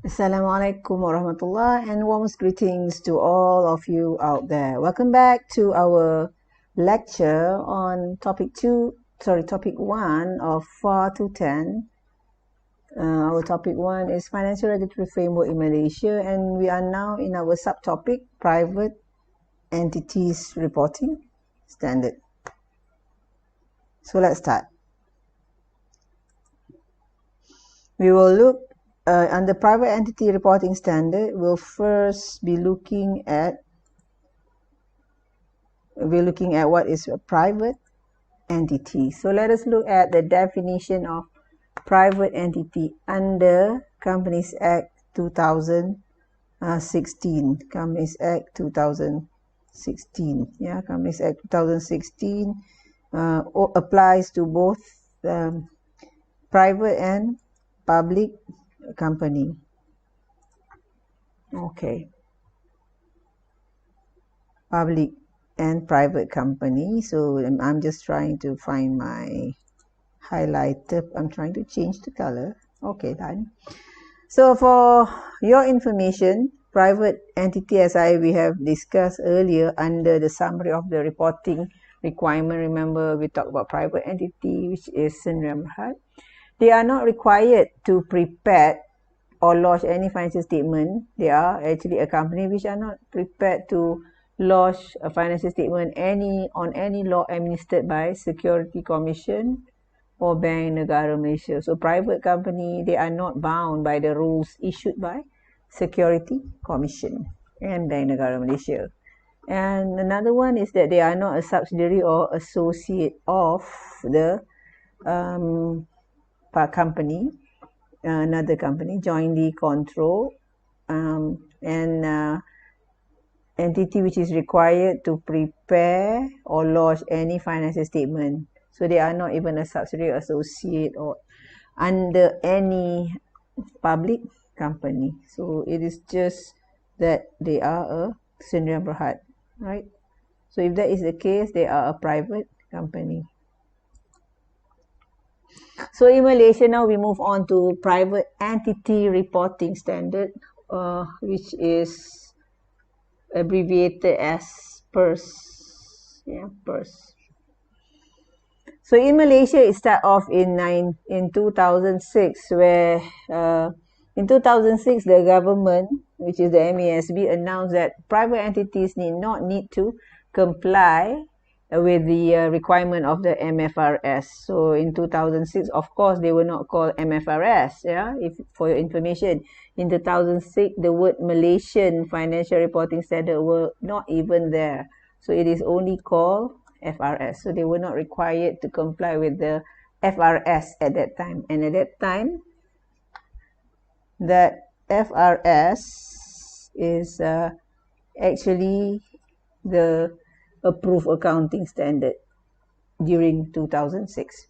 Assalamualaikum warahmatullah and warmest greetings to all of you out there. Welcome back to our lecture on topic 1 of 4 to 10. Our topic 1 is Financial Regulatory Framework in Malaysia, and we are now in our subtopic Private Entities Reporting Standard. So let's start. We will look under Private Entity Reporting Standard. We'll first be looking at what is a private entity. So let us look at the definition of private entity under Companies Act 2016. Companies Act 2016. Yeah, Companies Act 2016 applies to both private and public company. Okay. Public and private company. So I'm just trying to find my highlighter. I'm trying to change the color. Okay, done. So for your information, private entity, as we have discussed earlier under the summary of the reporting requirement, remember we talked about private entity, which is Sdn Bhd. They are not required to prepare or lodge any financial statement. They are actually a company which are not prepared to lodge a financial statement on any law administered by Security Commission or Bank Negara Malaysia. So private company, they are not bound by the rules issued by Security Commission and Bank Negara Malaysia. And another one is that they are not a subsidiary or associate of the company, another company, jointly controlled, and entity which is required to prepare or lodge any financial statement. So they are not even a subsidiary, associate, or under any public company. So it is just that they are a Sdn Bhd, right? So if that is the case, they are a private company. So in Malaysia now we move on to Private Entity Reporting Standard, which is abbreviated as PERS. Yeah, PERS. So in Malaysia it started off in 2006, where in 2006 the government, which is the MASB, announced that private entities need to comply with the requirement of the MFRS. So in 2006, of course, they were not called MFRS. Yeah, for your information, in 2006, the word Malaysian Financial Reporting Standard were not even there. So it is only called FRS. So they were not required to comply with the FRS at that time. And at that time, that FRS is actually the approved accounting standard during 2006.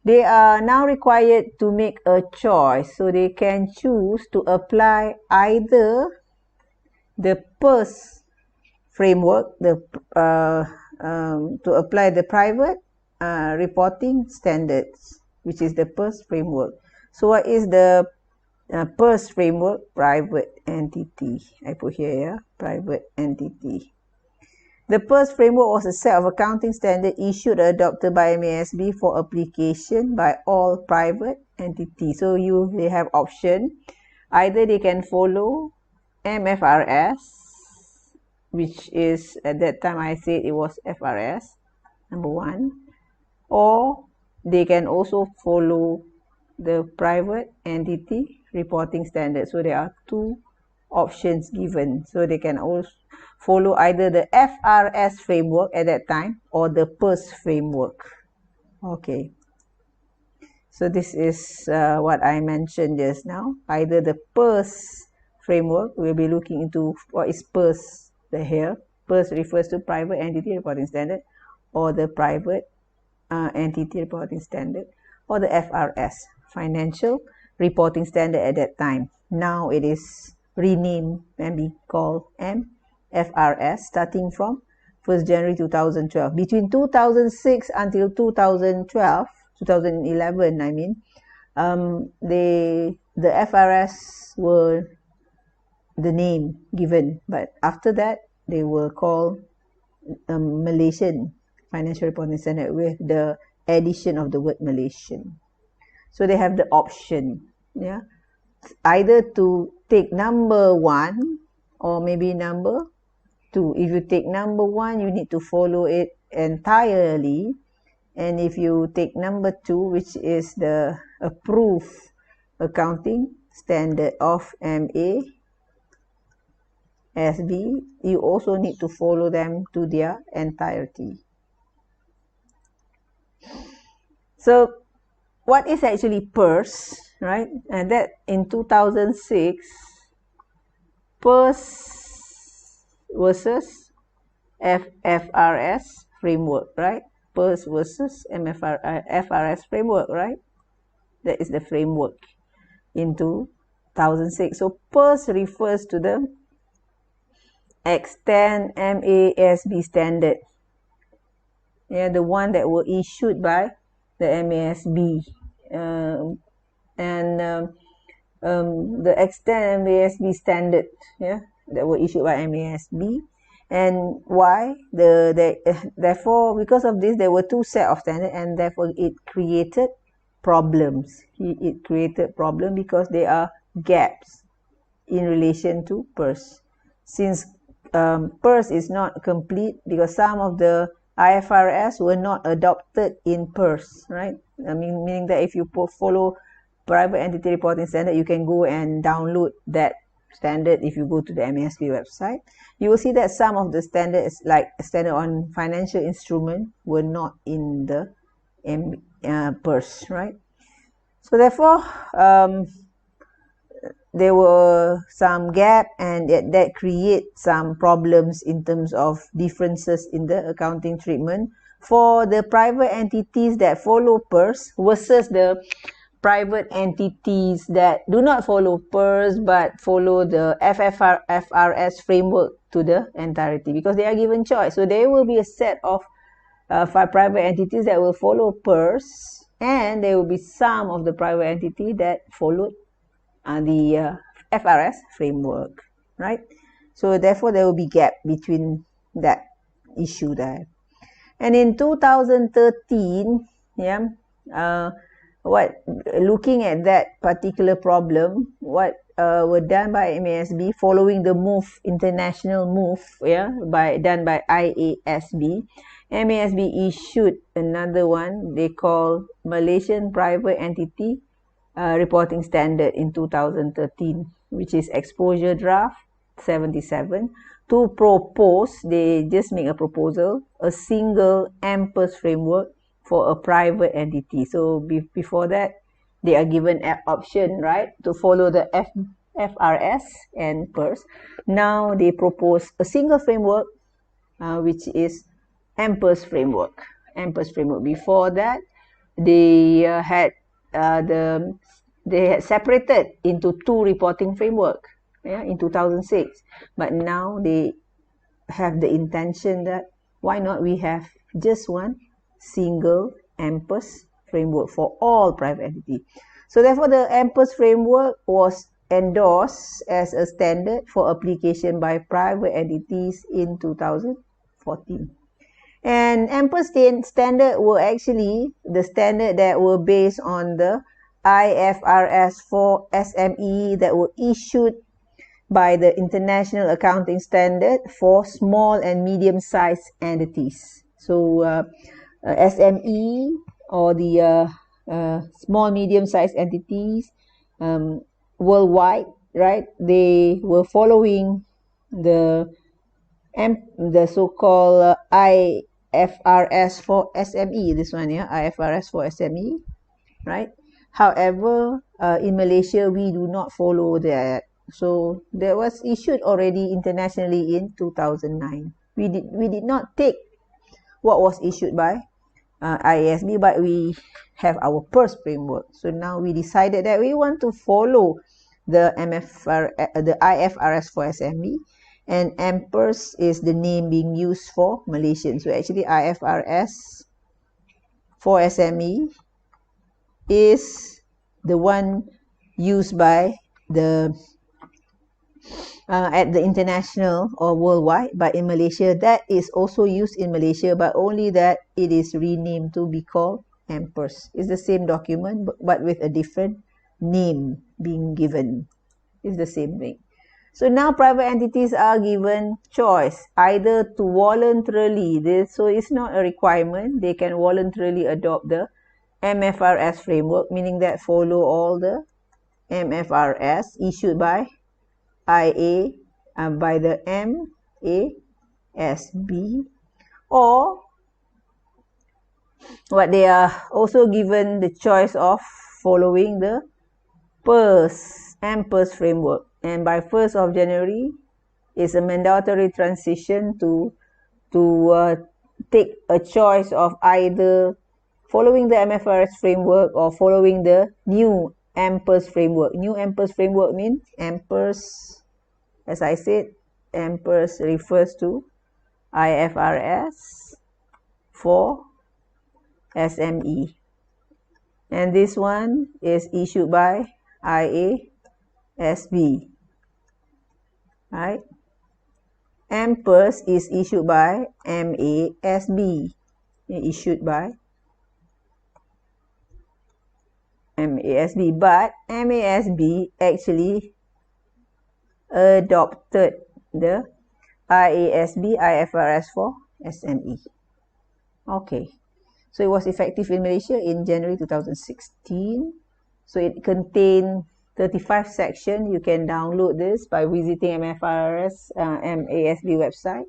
They are now required to make a choice, so they can choose to apply either the PERS framework, to apply the private reporting standards, which is the PERS framework. So what is the PERS framework? Private entity. I put here, yeah, private entity. The PERS framework was a set of accounting standards issued or adopted by MASB for application by all private entities. So they have option. Either they can follow MFRS, which is, at that time I said it was FRS, number 1. Or they can also follow the private entity reporting standard. So there are 2 options given. So they can also follow either the FRS framework at that time or the PERS framework. Okay. So this is what I mentioned just now. Either the PERS framework, we'll be looking into what is PERS here. PERS refers to Private Entity Reporting Standard, or the Private Entity Reporting Standard, or the FRS, Financial Reporting Standard at that time. Now it is renamed and be called MFRS starting from 1st January 2012. Between 2006 until 2011, I mean, the FRS were the name given, but after that they will call Malaysian Financial Reporting Standard with the addition of the word Malaysian. So they have the option, yeah, either to take number 1 or maybe number 2. If you take number 1, you need to follow it entirely, and if you take number 2, which is the approved accounting standard of MASB, you also need to follow them to their entirety. So what is actually PERS, right? And that in 2006, PERS versus MFRS framework, right? PERS versus MFRS framework, right? That is the framework in 2006. So PERS refers to the extant MASB standard. Yeah, the one that were issued by the MASB. The extant MASB standard, yeah, that were issued by MASB. And why? Therefore, because of this, there were 2 sets of standards, and therefore it created problems. It created problems because there are gaps in relation to PERS. Since PERS is not complete, because some of the IFRS were not adopted in PERS, right? I mean, meaning that if you follow private entity reporting standard, you can go and download that standard. If you go to the MASB website, you will see that some of the standards, like standard on financial instrument, were not in the PERS, right? So therefore, there were some gap, and that create some problems in terms of differences in the accounting treatment for the private entities that follow PERS versus the private entities that do not follow PERS but follow the MFRS framework to the entirety, because they are given choice. So there will be a set of 5 private entities that will follow PERS, and there will be some of the private entity that followed the FRS framework, right? So therefore there will be gap between that issue there. And in 2013, yeah, looking at that particular problem, what were done by MASB following the international move, yeah, done by IASB, MASB issued another one they call Malaysian Private Entity Reporting Standard in 2013, which is Exposure Draft 77, to propose, they just make a proposal, a single MPERS framework for a private entity. So before that, they are given an option, right, to follow the FRS and PERS. Now they propose a single framework, which is MPERS framework. MPERS framework. Before that, they had separated into 2 reporting framework, yeah, in 2006. But now they have the intention that why not we have just one single MPERS framework for all private entities. So therefore, the MPERS framework was endorsed as a standard for application by private entities in 2014. And MPERS standard were actually the standard that were based on the IFRS for SME that were issued by the International Accounting Standard for small and medium-sized entities. So SME, or the small medium-sized entities worldwide, right? They were following the so-called IFRS for SME. This one, yeah, IFRS for SME, right? However, in Malaysia, we do not follow that. So that was issued already internationally in 2009. We did not take what was issued by IASB, but we have our PERS framework. So now we decided that we want to follow the IFRS for SME, and MPERS is the name being used for Malaysian. So actually IFRS for SME is the one used by the at the international or worldwide, but in Malaysia, that is also used in Malaysia, but only that it is renamed to be called MFRS. It's the same document, but with a different name being given. It's the same thing. So now private entities are given choice either to voluntarily, so it's not a requirement, they can voluntarily adopt the MFRS framework, meaning that follow all the MFRS issued by IA by the MASB, or what they are also given the choice of following the MFRS framework, and by 1st of January is a mandatory transition to take a choice of either following the MFRS framework or following the new MFRS framework. New MFRS framework means MFRS, as I said, MFRS refers to IFRS for SME, and this one is issued by IASB, right? MFRS is issued by MASB, issued by MASB, but MASB actually adopted the IASB IFRS for SME. Okay, so it was effective in Malaysia in January 2016. So it contained 35 sections. You can download this by visiting MFRS MASB website.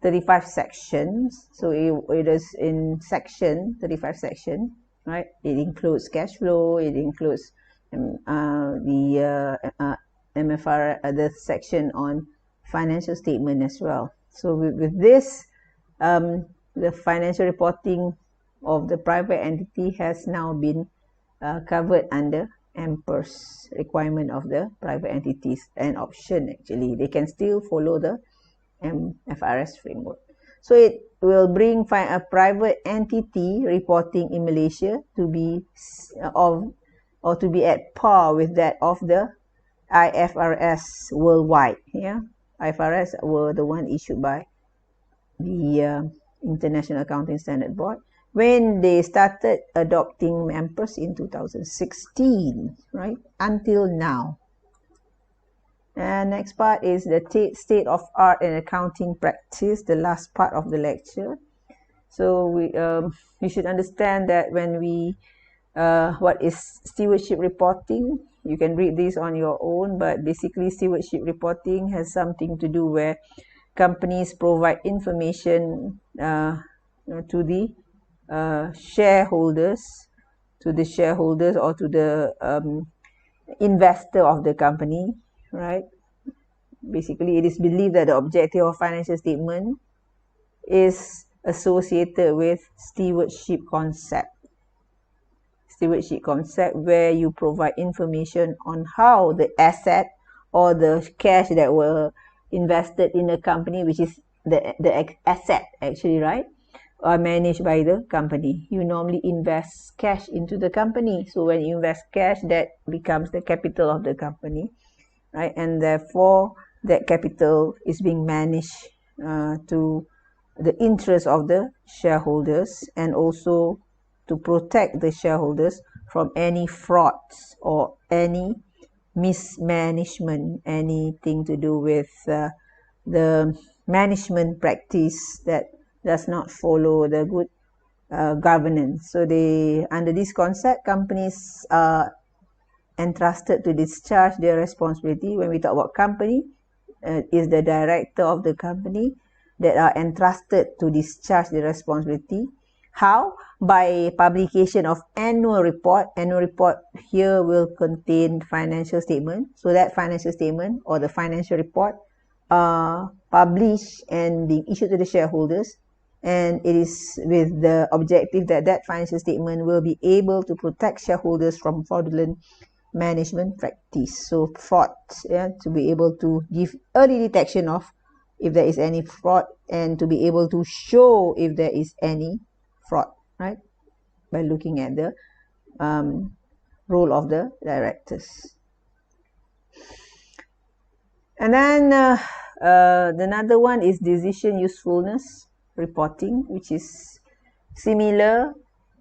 35 sections. So it is in section 35 section, right? It includes cash flow. It includes the MFRS, the section on financial statement as well. So with this, the financial reporting of the private entity has now been covered under MFRS requirement of the private entities, and option actually. They can still follow the MFRS framework. So it will bring a private entity reporting in Malaysia to be to be at par with that of the IFRS worldwide. Yeah, IFRS were the one issued by the International Accounting Standard Board when they started adopting MFRS in 2016, right? Until now. And next part is the state of art and accounting practice, the last part of the lecture. So we should understand that when we what is stewardship reporting. You can read this on your own, but basically stewardship reporting has something to do where companies provide information to the shareholders or to the investor of the company, right? Basically, it is believed that the objective of financial statement is associated with stewardship concept. Stewardship concept where you provide information on how the asset or the cash that were invested in the company, which is the asset actually, right, are managed by the company. You normally invest cash into the company. So when you invest cash, that becomes the capital of the company, right? And therefore, that capital is being managed to the interest of the shareholders, and also to protect the shareholders from any frauds or any mismanagement, anything to do with the management practice that does not follow the good governance. So under this concept, companies are entrusted to discharge their responsibility. When we talk about company, is the director of the company that are entrusted to discharge the responsibility. How? By publication of annual report. Annual report here will contain financial statement. So that financial statement or the financial report are published and being issued to the shareholders, and it is with the objective that that financial statement will be able to protect shareholders from fraudulent management practice. So fraud, to be able to give early detection of if there is any fraud, and to be able to show if there is any fraud, right, by looking at the role of the directors. And then another one is decision usefulness reporting, which is similar,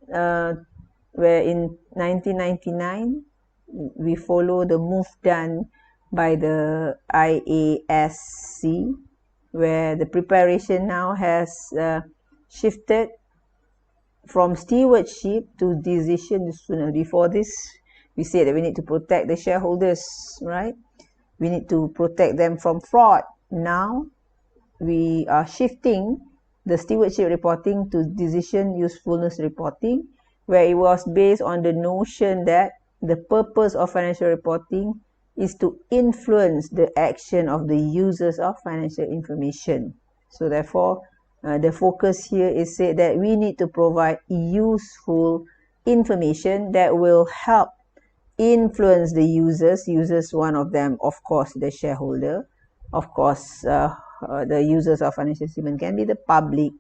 where in 1999 we follow the move done by the IASC, where the preparation now has shifted from stewardship to decision usefulness. Before this, we said that we need to protect the shareholders, right? We need to protect them from fraud. Now we are shifting the stewardship reporting to decision usefulness reporting, where it was based on the notion that the purpose of financial reporting is to influence the action of the users of financial information. So therefore, the focus here is said that we need to provide useful information that will help influence the users. One of them, of course, the shareholder. Of course, the users of financial instrument can be the public,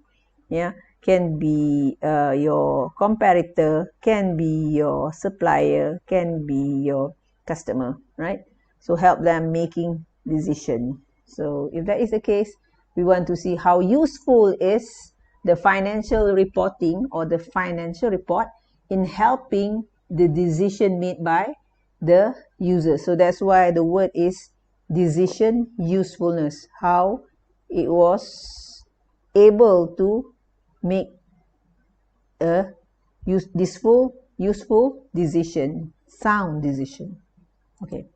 yeah, can be your comparator, can be your supplier, can be your customer, right? So help them making decision. So if that is the case, we want to see how useful is the financial reporting or the financial report in helping the decision made by the user. So that's why the word is decision usefulness, how it was able to make a useful decision, sound decision. Okay.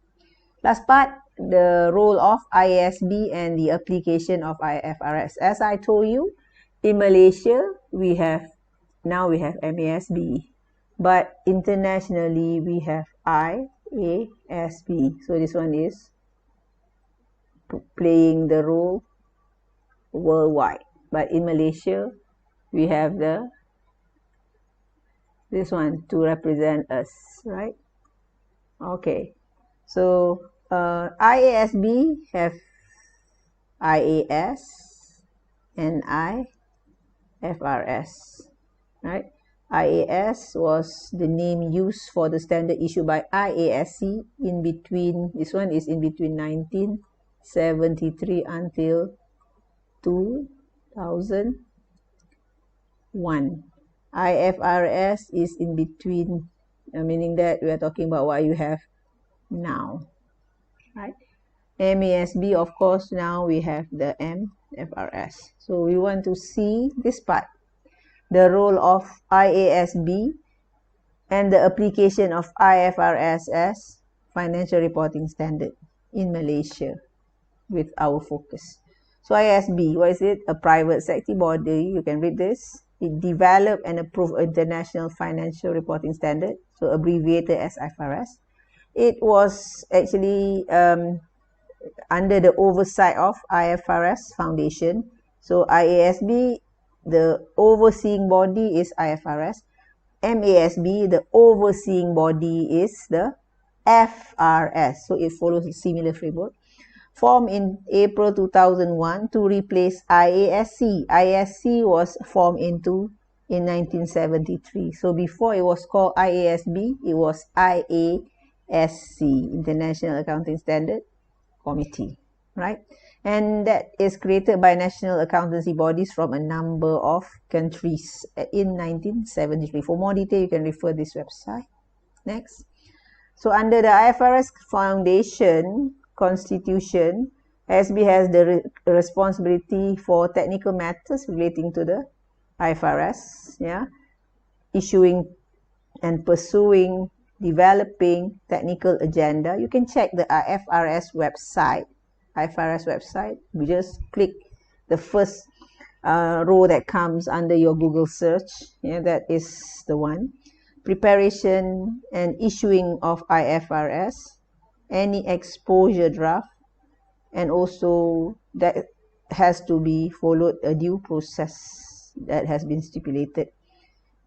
Last part, the role of IASB and the application of IFRS. As I told you, in Malaysia, we have MASB, but internationally we have IASB. So this one is playing the role worldwide. But in Malaysia, we have this one to represent us, right? Okay. So IASB have IAS and IFRS, right? IAS was the name used for the standard issued by IASC in between, this one is in between 1973 until 2001. IFRS is in between, meaning that we are talking about what you have now, right? MASB, of course, now we have the MFRS. So we want to see this part, the role of IASB and the application of IFRS as financial reporting standard in Malaysia with our focus. So IASB, what is it? A private sector body, you can read this. It developed and approved international financial reporting standard, so abbreviated as IFRS. It was actually under the oversight of IFRS Foundation. So IASB, the overseeing body is IFRS. MASB, the overseeing body is the FRS. So it follows a similar framework. Formed in April 2001 to replace IASC. IASC was formed in 1973. So before it was called IASB, it was IASC, International Accounting Standard Committee, right? And that is created by national accountancy bodies from a number of countries in 1973. For more detail, you can refer this website. Next. So under the IFRS Foundation Constitution, IASB has the responsibility for technical matters relating to the IFRS, yeah, issuing and pursuing, developing technical agenda. You can check the IFRS website. We just click the first row that comes under your Google search. Yeah, that is the one. Preparation and issuing of IFRS, any exposure draft, and also that has to be followed a due process that has been stipulated,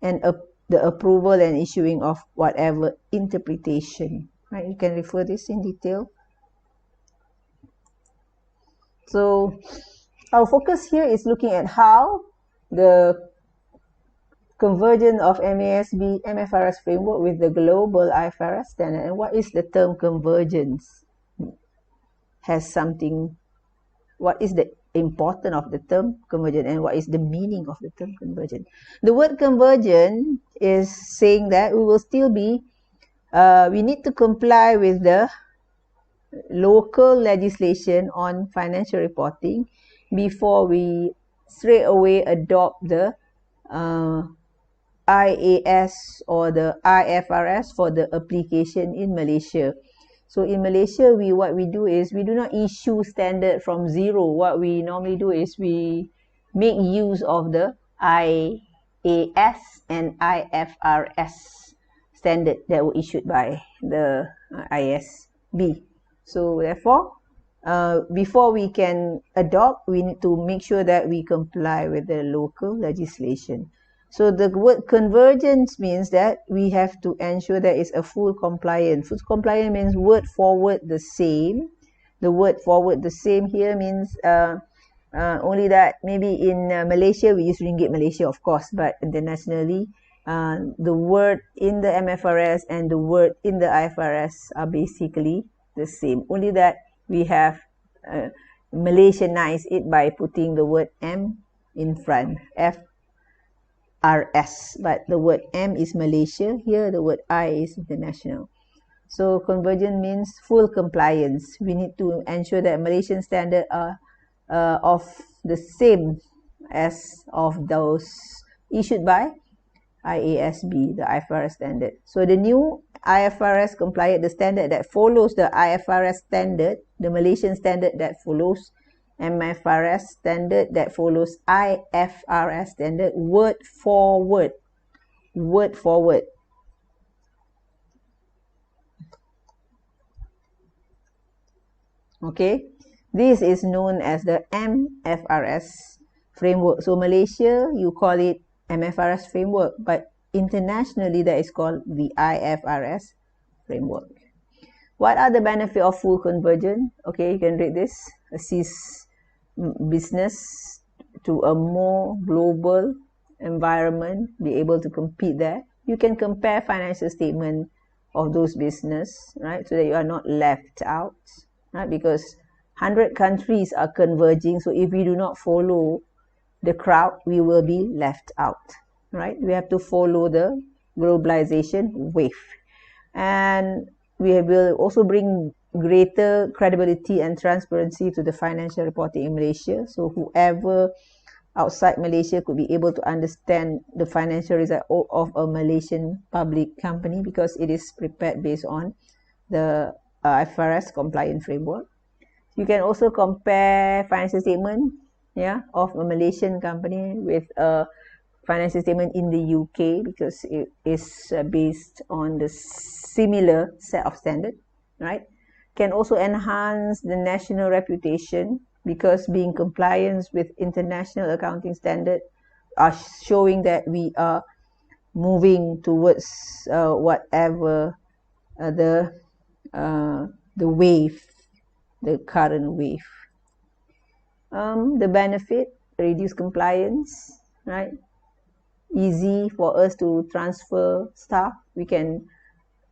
and the approval and issuing of whatever interpretation, right? You can refer this in detail. So our focus here is looking at how the convergence of MASB MFRS framework with the global IFRS standard. And what is the term convergence? has something, what is the importance of the term convergent and what is the meaning of the term convergent. The word convergent is saying that we will still be, we need to comply with the local legislation on financial reporting before we straight away adopt the IAS or the IFRS for the application in Malaysia. So in Malaysia, what we do is we do not issue standard from zero. What we normally do is we make use of the IAS and IFRS standard that were issued by the ISB. So therefore, before we can adopt, we need to make sure that we comply with the local legislation. So the word convergence means that we have to ensure there is a full compliance. Full compliance means word for word the same. The word for word the same here means only that maybe in Malaysia we use ringgit Malaysia, of course, but internationally the word in the MFRS and the word in the IFRS are basically the same. Only that we have Malaysianized it by putting the word M in front, FRS, but the word M is Malaysia, here the word I is international. So convergent means full compliance. We need to ensure that Malaysian standards are of the same as of those issued by IASB, the IFRS standard. So the new IFRS compliant, the standard that follows the IFRS standard, the Malaysian standard that follows MFRS standard that follows IFRS standard, word for word. Word for word. Okay, this is known as the MFRS framework. So Malaysia, you call it MFRS framework, but internationally that is called the IFRS framework. What are the benefits of full convergence? Okay, you can read this. Assist business to a more global environment, be able to compete there. You can compare financial statement of those business, right, so that you are not left out, right, because 100 countries are converging, so if we do not follow the crowd, we will be left out, right? We have to follow the globalization wave. And we will also bring greater credibility and transparency to the financial reporting in Malaysia. So whoever outside Malaysia could be able to understand the financial result of a Malaysian public company because it is prepared based on the IFRS compliant framework. You can also compare financial statement of a Malaysian company with a financial statement in the UK because it is based on the similar set of standard, right? Can also enhance the national reputation because being compliant with international accounting standard are showing that we are moving towards whatever the wave, the current wave. The benefit, reduce compliance, right? Easy for us to transfer staff. We can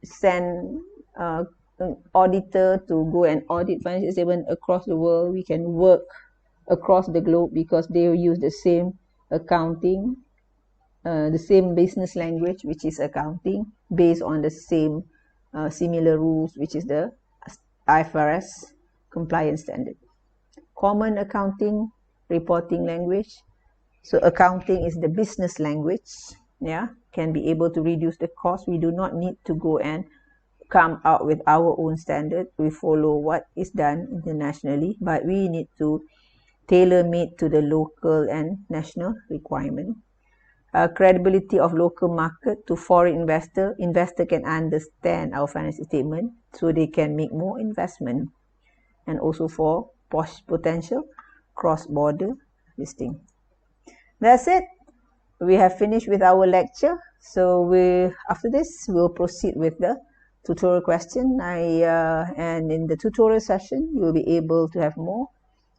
send an auditor to go and audit financial statement across the world. We can work across the globe because they will use the same accounting, the same business language, which is accounting, based on the same similar rules, which is the IFRS compliance standard. Common accounting reporting language. So accounting is the business language, can be able to reduce the cost. We do not need to go and come out with our own standard. We follow what is done internationally, but we need to tailor-made to the local and national requirement. Credibility of local market to foreign investor. Investor can understand our financial statement so they can make more investment, and also for potential cross-border listing. That's it. We have finished with our lecture. So after this, we'll proceed with the tutorial question. And in the tutorial session, you will be able to have more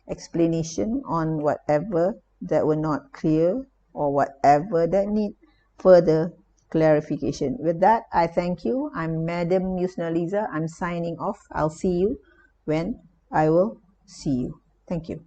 explanation on whatever that were not clear or whatever that need further clarification. With that, I thank you. I'm Madam Yusnaliza. I'm signing off. I'll see you when I will see you. Thank you.